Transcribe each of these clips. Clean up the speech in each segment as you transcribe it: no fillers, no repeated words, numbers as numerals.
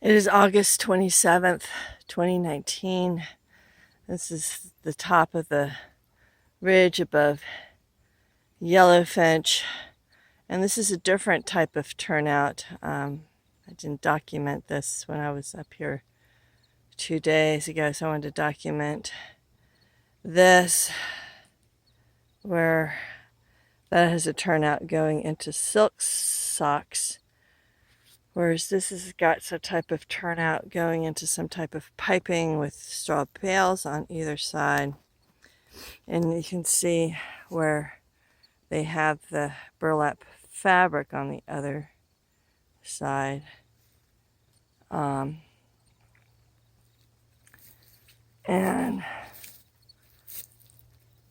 It is August 27th, 2019. This is the top of the ridge above Yellow Finch, and this is a different type of turnout. I didn't document this when I was up here 2 days ago, so I wanted to document this, where that has a turnout going into silk socks, whereas this has got some type of turnout going into some type of piping with straw bales on either side. And you can see where they have the burlap fabric on the other side. And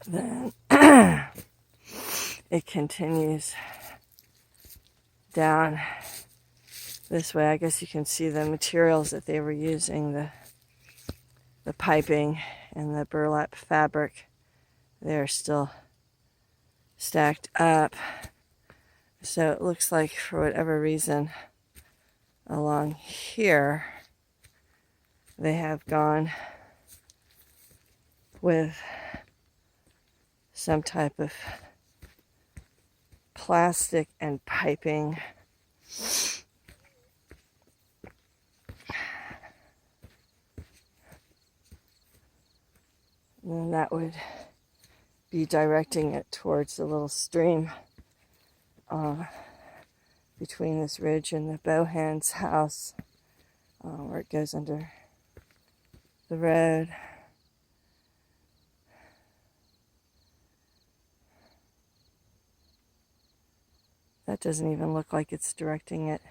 then it continues down this way. I guess you can see the materials that they were using, the piping and the burlap fabric. They're still stacked up. So it looks like, for whatever reason, along here, they have gone with some type of plastic and piping. And that would be directing it towards the little stream between this ridge and the bowhand's house, where it goes under the road. That doesn't even look like it's directing it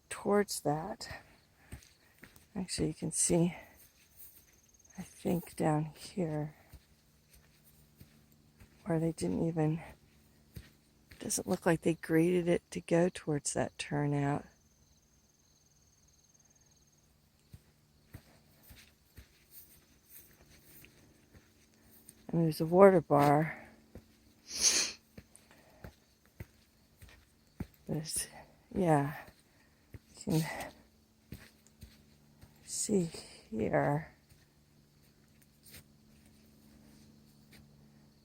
towards that. Actually, you can see, I think, down here, where they didn't even, doesn't look like they graded it to go towards that turnout. And there's a water bar. But yeah, you can see here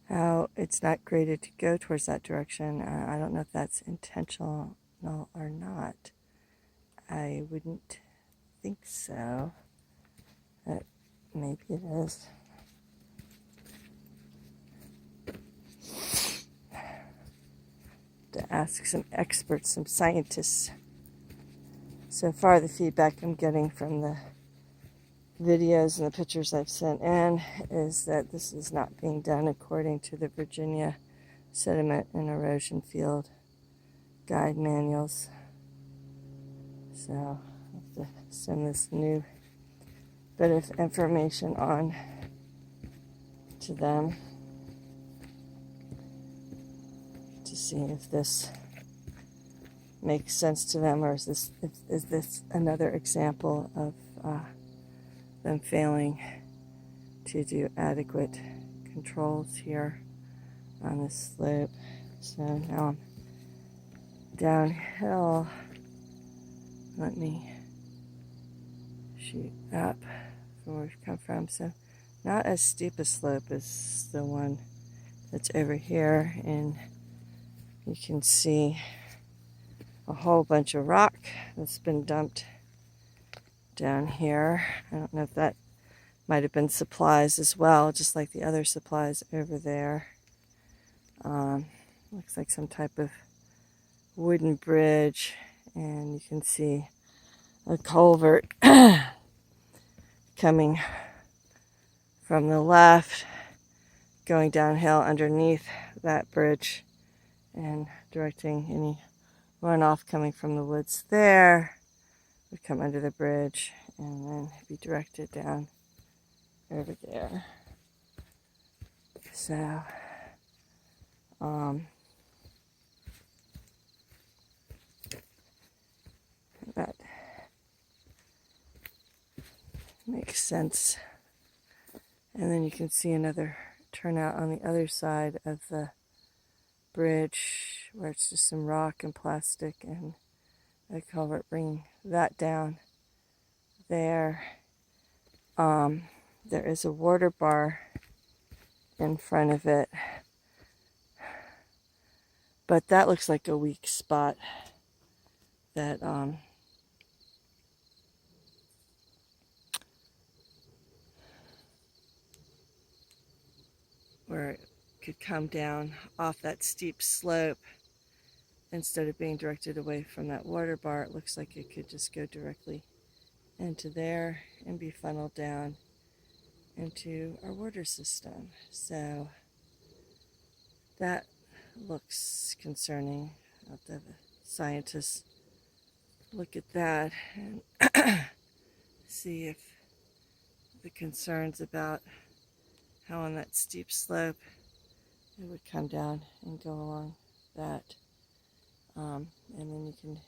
how it's not graded to go towards that direction. I don't know if that's intentional or not. I wouldn't think so, but maybe it is. To ask some experts, some scientists. So far, the feedback I'm getting from the videos and the pictures I've sent in is that this is not being done according to the Virginia Sediment and Erosion Field Guide manuals. So I'll have to send this new bit of information on to them to see if this makes sense to them, or is this another example of them failing to do adequate controls here on this slope. So now I'm downhill. Let me shoot up from where we've come from. So not as steep a slope as the one that's over here, and you can see a whole bunch of rock that's been dumped down here. I don't know if that might have been supplies as well, just like the other supplies over there. Looks like some type of wooden bridge, and you can see a culvert coming from the left, going downhill underneath that bridge and directing any runoff coming from the woods there would come under the bridge and then be directed down over there. So that makes sense. And then you can see another turnout on the other side of the bridge, where it's just some rock and plastic and the culvert, bring that down there. There is a water bar in front of it, but that looks like a weak spot that where it could come down off that steep slope. Instead of being directed away from that water bar, it looks like it could just go directly into there and be funneled down into our water system. So that looks concerning. I'll have the scientists look at that and see if the concerns about how on that steep slope it would come down and go along that. And then you can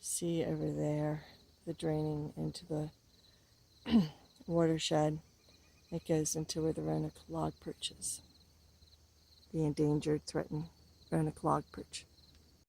see over there the draining into the watershed. It goes into where the Roanoke log perch is, the endangered, threatened Roanoke log perch.